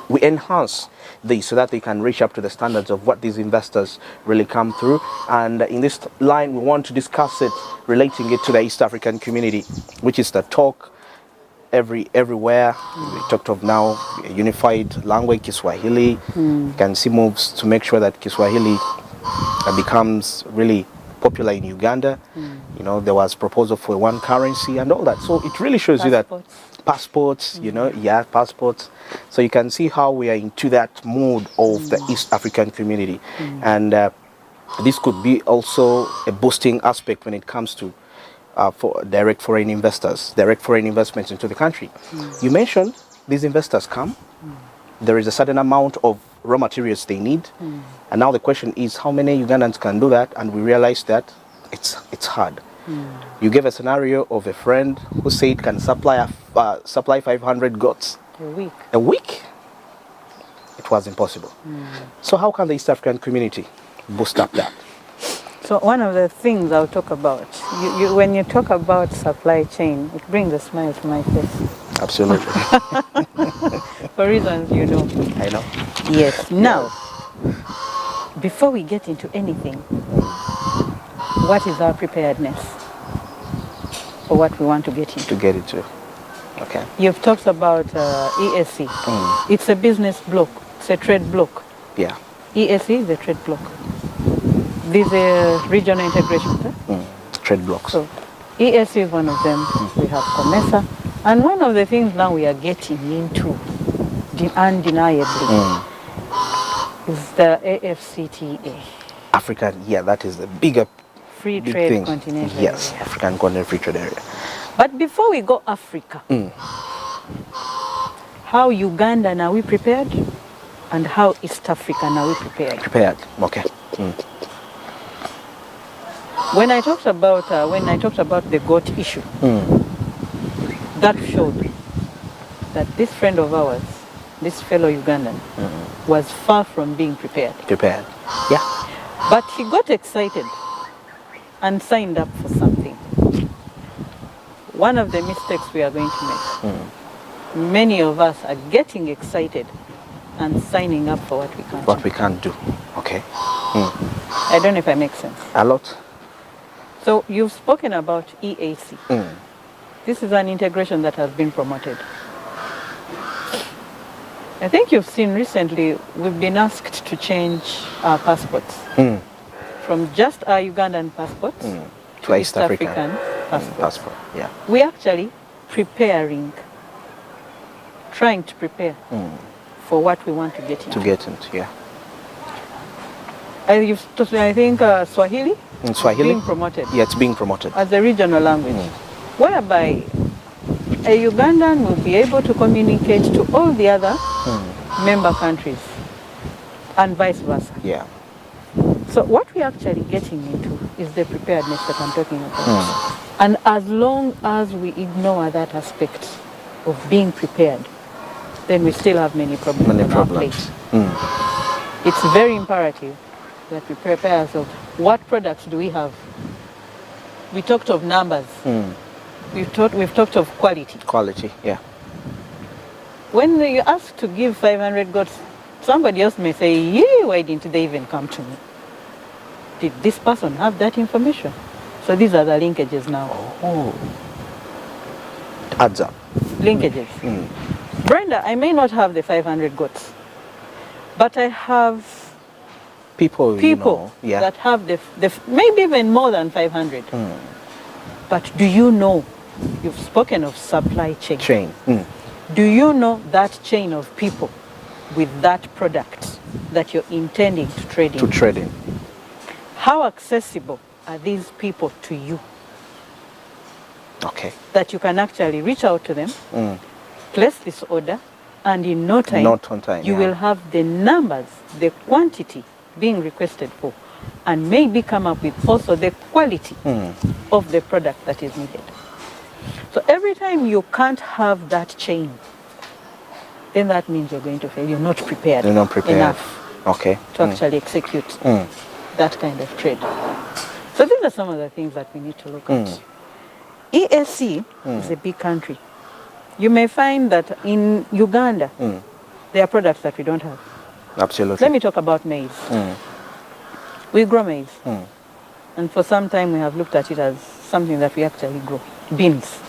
we enhance these so that they can reach up to the standards of what these investors really come through. And in this line, we want to discuss it, relating it to the East African community, which is the talk everywhere. We talked of now a unified language, Kiswahili. You can see moves to make sure that Kiswahili becomes really popular in Uganda. You know, there was proposal for one currency and all that. So it really shows you that passports, you know, passports. So you can see how we are into that mood of the East African community. And this could be also a boosting aspect when it comes to for direct foreign investors, direct foreign investments into the country. You mentioned these investors come, there is a certain amount of raw materials they need, and now the question is how many Ugandans can do that, and we realize that it's hard. You gave a scenario of a friend who said can supply 500 goats a week. It was impossible. So how can the East African community boost up that? So one of the things I'll talk about, when you talk about supply chain, it brings a smile to my face. Absolutely. For reasons you know. I know. Yes. Now, before we get into anything, what is our preparedness for what we want to get into? To get into. Okay. You've talked about ESC. It's a business block. It's a trade block. Yeah. ESC is a trade block. These are regional integrations. Trade blocks. So ESC is one of them. We have COMESA. And one of the things now we are getting into, undeniably, is the AFCTA. African, that is the bigger Free big Trade thing. Continental Yes, Area. African Continental Free Trade Area. But before we go Africa, how Ugandan are we prepared? And how East African are we prepared? Prepared, okay. When I talked about the goat issue, that showed that this friend of ours, this fellow Ugandan, was far from being prepared. Prepared, yeah. But he got excited and signed up for something. One of the mistakes we are going to make, many of us are getting excited and signing up for what we can't. What we can't do, okay. I don't know if I make sense. A lot. So you've spoken about EAC. This is an integration that has been promoted. I think you've seen recently we've been asked to change our passports from just our Ugandan passports to East African passport. Yeah. We're actually trying to prepare for what we want to get into. To get into, yeah. I think Swahili? In Swahili? Being promoted. Yeah, it's being promoted. As a regional language, whereby a Ugandan will be able to communicate to all the other member countries and vice versa. Yeah. So what we're actually getting into is the preparedness that I'm talking about. And as long as we ignore that aspect of being prepared, then we still have many problems on our plate. It's very imperative that we prepare ourselves. What products do we have? We talked of numbers. We've talked of quality. Quality, yeah. When you ask to give 500 goats, somebody else may say, yeah, why didn't they even come to me? Did this person have that information? So these are the linkages now. Oh. It adds up. Linkages. Brenda, I may not have the 500 goats, but I have people you know, that have the maybe even more than 500. But do you know, you've spoken of supply chain. Do you know that chain of people with that product that you're intending to trade in? To trade in. How accessible are these people to you? Okay. That you can actually reach out to them, place this order, and in no time, you will have the numbers, the quantity being requested for, and maybe come up with also the quality of the product that is needed. So every time you can't have that chain, then that means you're going to fail. You're not prepared, enough to actually execute that kind of trade. So these are some of the things that we need to look at. ESC is a big country. You may find that in Uganda, there are products that we don't have. Absolutely. Let me talk about maize. We grow maize. And for some time we have looked at it as something that we actually grow, beans.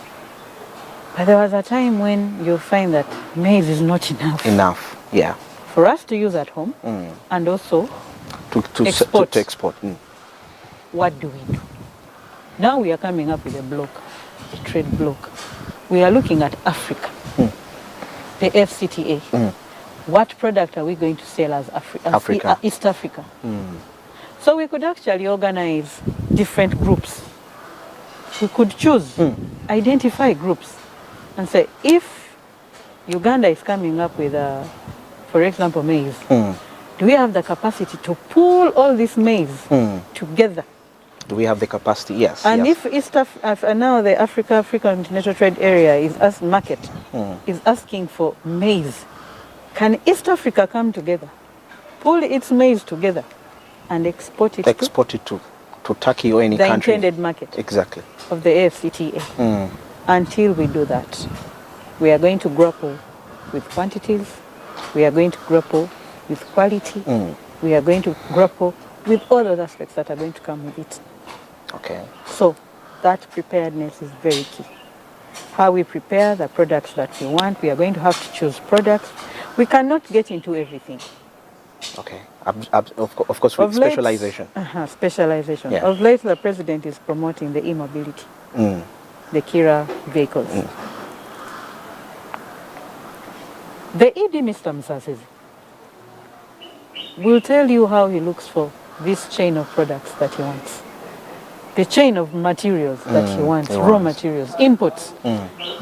But there was a time when you'll find that maize is not enough. Enough, yeah. For us to use at home and also to export. To export. What do we do? Now we are coming up with a block, a trade block. We are looking at Africa, the FCTA. What product are we going to sell as Africa. East Africa? So we could actually organize different groups. We could choose, identify groups and say, if Uganda is coming up with, for example, maize, do we have the capacity to pull all this maize together? Do we have the capacity? Yes. And yes. if now the African International Trade Area is market is asking for maize, can East Africa come together, pull its maize together, and export it to Turkey or any country? The intended market. Exactly. Of the AFCTA. Until we do that, we are going to grapple with quantities, we are going to grapple with quality, we are going to grapple with all those aspects that are going to come with it. Okay. So that preparedness is very key. How we prepare the products that we want, we are going to have to choose products. We cannot get into everything. Okay. Of course, with specialization. Specialization. Yeah. Of late, the president is promoting the e-mobility, the Kira vehicles. The ED, Mr. Musasizi, will tell you how he looks for this chain of products that he wants. The chain of materials that he wants, raw materials, inputs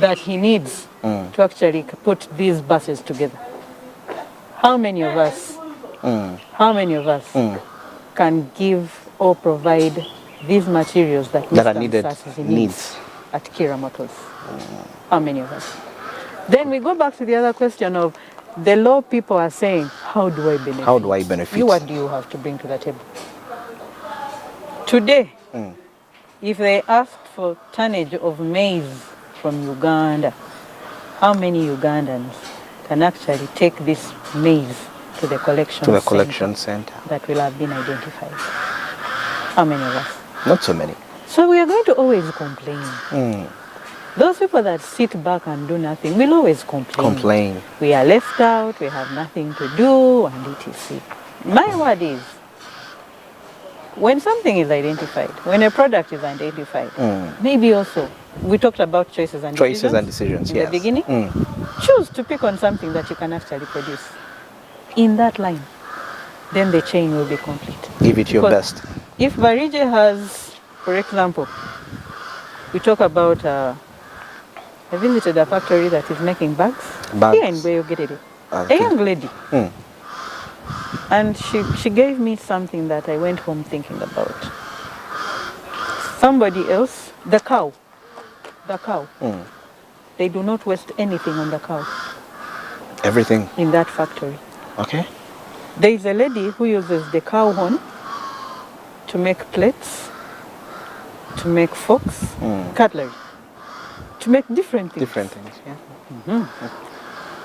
that he needs to actually put these buses together. How many of us can give or provide these materials that are needed needs at Kira Motors? How many of us? Then we go back to the other question of the law people are saying, how do I benefit? How do I benefit? What do you have to bring to the table? Today, if they asked for tonnage of maize from Uganda, how many Ugandans can actually take this maize to the collection center that will have been identified? How many of us? Not so many. So we are going to always complain. Those people that sit back and do nothing will always complain. We are left out, we have nothing to do, and etc. My word is, when something is identified, when a product is identified, maybe also, we talked about choices and decisions in the beginning. Choose to pick on something that you can actually produce in that line. Then the chain will be complete. Give it your best. If Barige has, for example, we talk about, I visited a factory that is making bags. Here in Bayo Getty. A young lady. And she gave me something that I went home thinking about. Somebody else, the cow. They do not waste anything on the cow. Everything? In that factory. Okay. There is a lady who uses the cow horn to make plates, to make forks, cutlery, to make different things.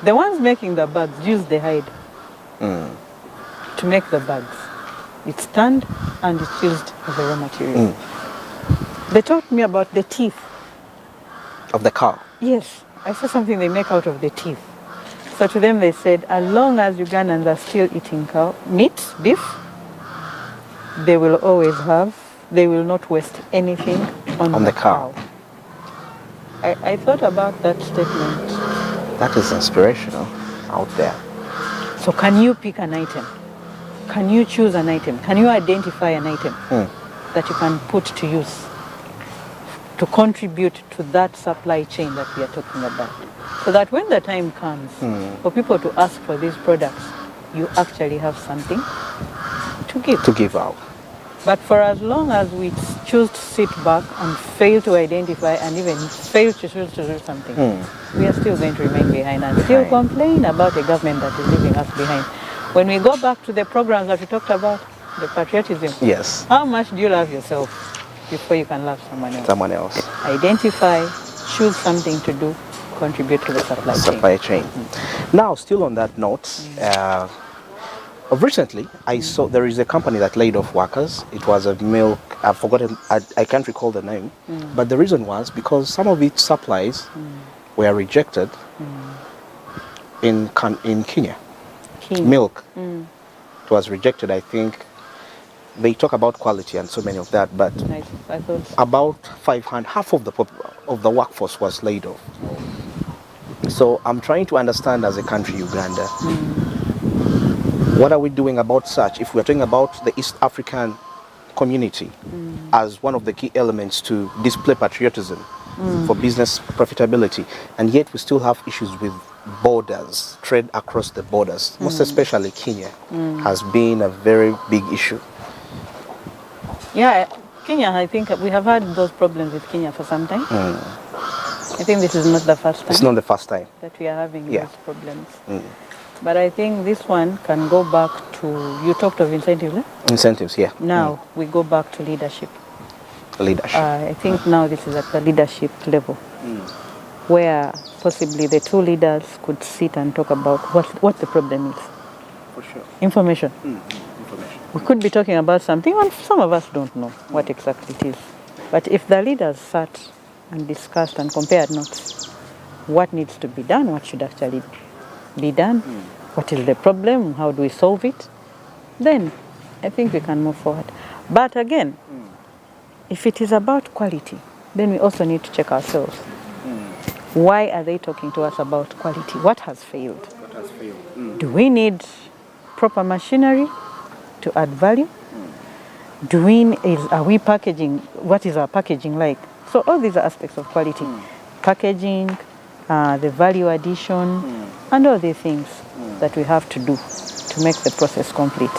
The ones making the bags use the hide to make the bags. It's tanned and it's used as a raw material. They taught me about the teeth. Of the cow? Yes. I saw something they make out of the teeth. So to them they said, as long as Ugandans are still eating beef, they will always they will not waste anything on the cow. I thought about that statement. That is inspirational out there. So can you pick an item? Can you choose an item? Can you identify an item that you can put to use to contribute to that supply chain that we are talking about? So that when the time comes for people to ask for these products, you actually have something to give. To give out. But for as long as we choose to sit back and fail to identify and even fail to choose to do something, we are still going to remain behind and still complain about a government that is leaving us behind. When we go back to the programs that we talked about, the patriotism, yes. How much do you love yourself before you can love someone else? Someone else. Identify, choose something to do, contribute to the supply chain. Supply chain. Now, still on that note, recently I saw there is a company that laid off workers. It was a milk, I've forgotten, I can't recall the name, but the reason was because some of its supplies were rejected in Kenya. Milk. It was rejected, I think. They talk about quality and so many of that, but I thought so. About 500, half of the workforce was laid off. So I'm trying to understand, as a country, Uganda, what are we doing about such? If we're talking about the East African community as one of the key elements to display patriotism for business profitability, and yet we still have issues with borders, trade across the borders, most especially Kenya has been a very big issue. Yeah, Kenya, I think we have had those problems with Kenya for some time. I think this is not the first time. It's not the first time that we are having those problems. But I think this one can go back to, you talked of incentives, eh? Incentives, yeah. Now we go back to leadership. Leadership. I think now this is at the leadership level, where possibly the two leaders could sit and talk about what the problem is. For sure. Information. We could be talking about something, and some of us don't know what exactly it is. But if the leaders sat and discussed and compared notes, what needs to be done, what should actually be done, what is the problem, how do we solve it, then I think we can move forward. But again, if it is about quality, then we also need to check ourselves. Why are they talking to us about quality? What has failed? What has failed? Do we need proper machinery to add value? Are we packaging? What is our packaging like? So all these are aspects of quality. Packaging, the value addition, and all these things that we have to do to make the process complete.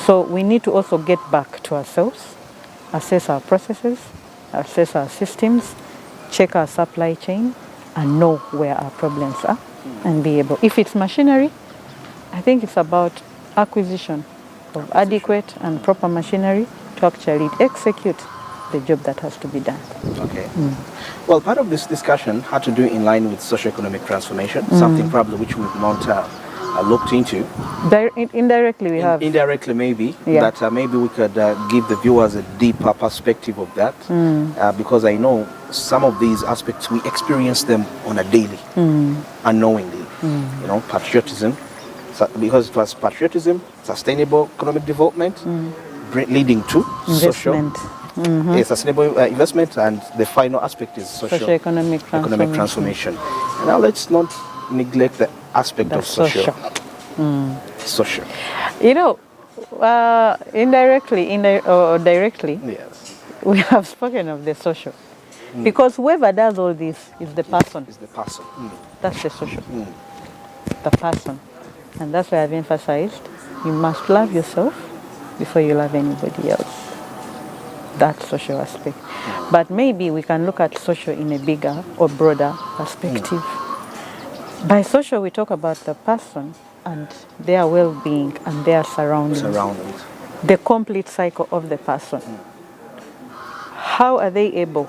So we need to also get back to ourselves, assess our processes, assess our systems, check our supply chain, and know where our problems are, and be able. If it's machinery, I think it's about acquisition of adequate and proper machinery to actually execute the job that has to be done. Okay. Well, part of this discussion had to do in line with socio-economic transformation, something probably which we've not looked into. Indirectly, we have. Indirectly, maybe. That maybe we could give the viewers a deeper perspective of that, because I know some of these aspects, we experience them on a daily, unknowingly. You know, patriotism, because it was patriotism, sustainable economic development, leading to investment. Sustainable investment, and the final aspect is socio-economic transformation. And now let's not neglect the aspect of social. Social. You know, indirectly or directly, yes, we have spoken of the social. Because whoever does all this is the person. Is the person. That's the social. The person. And that's why I've emphasized, you must love yourself before you love anybody else. That social aspect. But maybe we can look at social in a bigger or broader perspective. By social, we talk about the person and their well-being and their surroundings. The complete cycle of the person. How are they able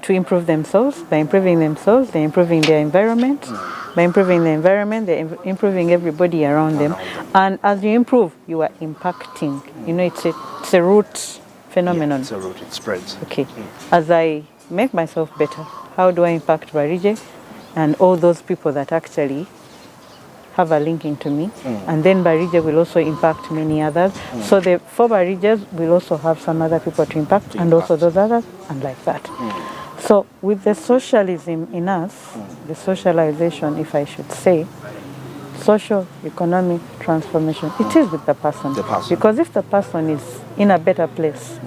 to improve themselves? By improving themselves, they're improving their environment. By improving the environment, they're improving everybody around them. And as you improve, you are impacting. You know, it's a root phenomenon. Yeah, it's a root, it spreads. Okay. As I make myself better, how do I impact Barije and all those people that actually have a linking to me? And then Barije will also impact many others. So the 4 Barijes will also have some other people to impact, and also those others, and like that. So with the socialism in us, the socialization, if I should say, social economic transformation, it is with the person. Because if the person is in a better place,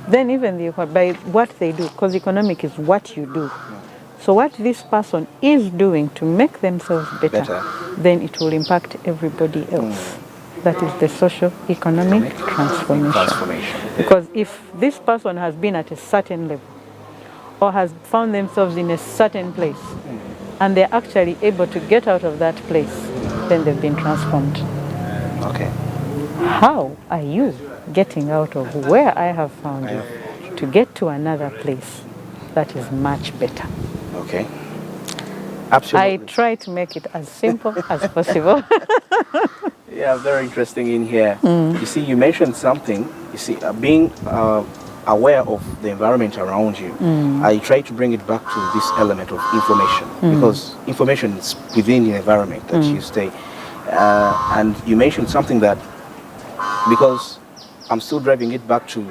then even by what they do, because economic is what you do. So what this person is doing to make themselves better, then it will impact everybody else. That is the social economic transformation. Because if this person has been at a certain level, or has found themselves in a certain place, and they're actually able to get out of that place, then they've been transformed. Okay. How are you getting out of where I have found you to get to another place that is much better? Okay. Absolutely. I try to make it as simple as possible. Yeah, very interesting in here. You see, you mentioned something. You see, being aware of the environment around you, I try to bring it back to this element of information, because information is within the environment that you stay. And you mentioned something that, because I'm still driving it back to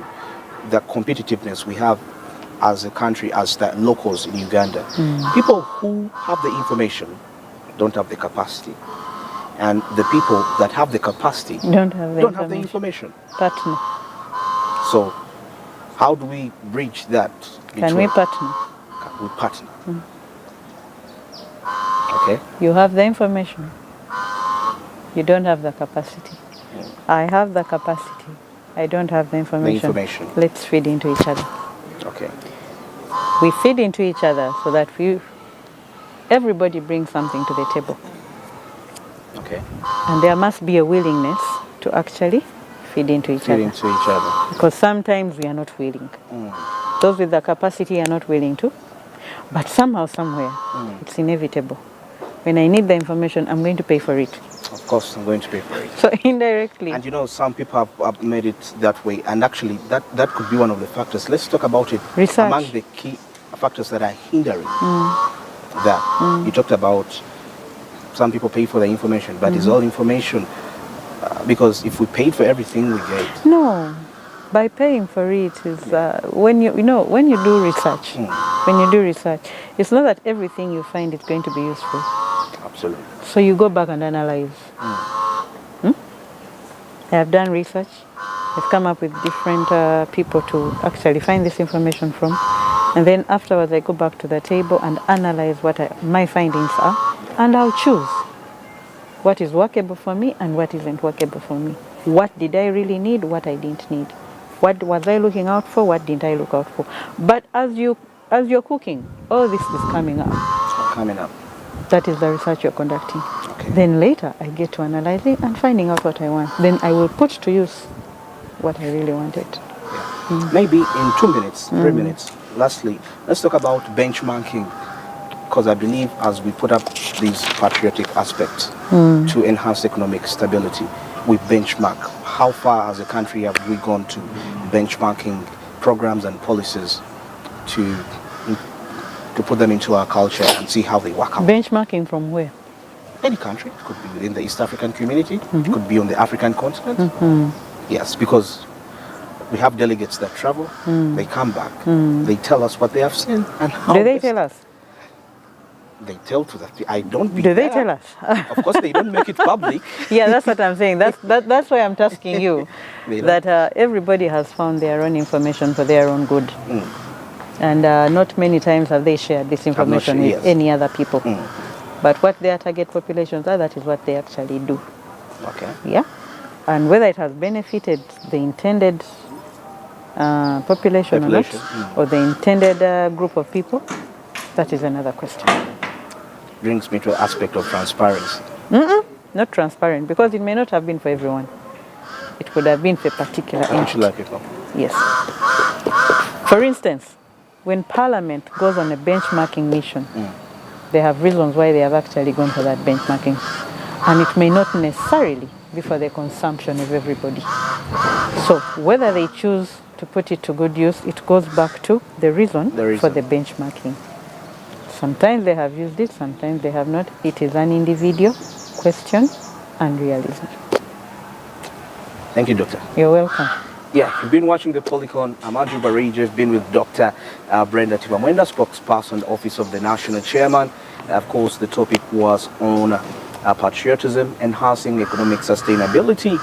the competitiveness we have as a country, as the locals in Uganda. People who have the information don't have the capacity. And the people that have the capacity don't have the information. Partner. So how do we bridge that? Can we partner? We partner. Okay. You have the information. You don't have the capacity. I have the capacity. I don't have the information. Let's feed into each other. Okay. We feed into each other so that everybody brings something to the table. Okay. And there must be a willingness to actually feed into each other. Because sometimes we are not willing. Those with the capacity are not willing to. But somehow, somewhere, it's inevitable. When I need the information, I'm going to pay for it. Of course, I'm going to pay for it. So indirectly. And you know, some people have made it that way. And actually, that could be one of the factors. Let's talk about it. Research. Among the key factors that are hindering that. You talked about some people pay for the information, but it's all information. Because if we paid for everything we get. No. By paying for it is when you do research. When you do research, it's not that everything you find is going to be useful. Absolutely. So you go back and analyze. I have done research. I've come up with different people to actually find this information from. And then afterwards I go back to the table and analyze what my findings are. And I'll choose what is workable for me and what isn't workable for me. What did I really need, what I didn't need. What was I looking out for, what didn't I look out for. But as you're cooking, all this is coming up. Coming up. That is the research you're conducting. Okay. Then later I get to analyzing and finding out what I want. Then I will put to use what I really wanted. Yeah. Maybe in 2 minutes, 3 minutes. Lastly, let's talk about benchmarking. Because I believe as we put up this patriotic aspect to enhance economic stability, we benchmark. How far as a country have we gone to benchmarking programs and policies to put them into our culture and see how they work out? Benchmarking from where? Any country. It could be within the East African community. It could be on the African continent. Yes, because we have delegates that travel. They come back. They tell us what they have seen and how. Do they tell us? They tell to that. I don't. Do they tell us? Of course, they don't make it public. Yeah, that's what I'm saying. That's why I'm asking you. That everybody has found their own information for their own good, and not many times have they shared this information with any other people. But what their target populations are, that is what they actually do. Okay. Yeah, and whether it has benefited the intended population or not, or the intended group of people, that is another question. Brings me to an aspect of transparency. Not transparent, because it may not have been for everyone. It could have been for particular people. Yes. For instance, when Parliament goes on a benchmarking mission, they have reasons why they have actually gone for that benchmarking. And it may not necessarily be for the consumption of everybody. So whether they choose to put it to good use, it goes back to the reason for the benchmarking. Sometimes they have used it, sometimes they have not. It is an individual question and realism. Thank you, Doctor. You're welcome. Yeah, you've been watching the Policon. I'm Andrew Barige. I've been with Dr. Brenda Tibamwenda, spokesperson, Office of the National Chairman. Of course, the topic was on patriotism, enhancing economic sustainability,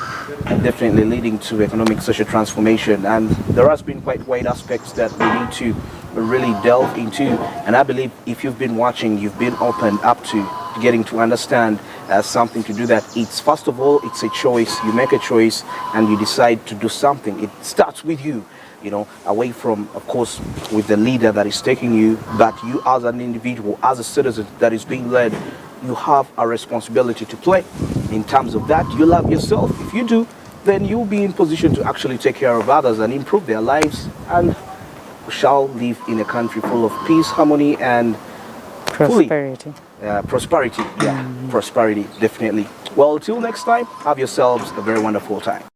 and definitely leading to economic social transformation. And there has been quite wide aspects that we need to really delve into. And I believe if you've been watching, you've been opened up to getting to understand something to do that. It's first of all, it's a choice. You make a choice and you decide to do something. It starts with you, you know, away from, of course, with the leader that is taking you, but you as an individual, as a citizen that is being led, you have a responsibility to play. In terms of that, you love yourself. If you do, then you'll be in position to actually take care of others and improve their lives, and we shall live in a country full of peace, harmony, and Prosperity. Prosperity, yeah, prosperity, definitely. Well, till next time, have yourselves a very wonderful time.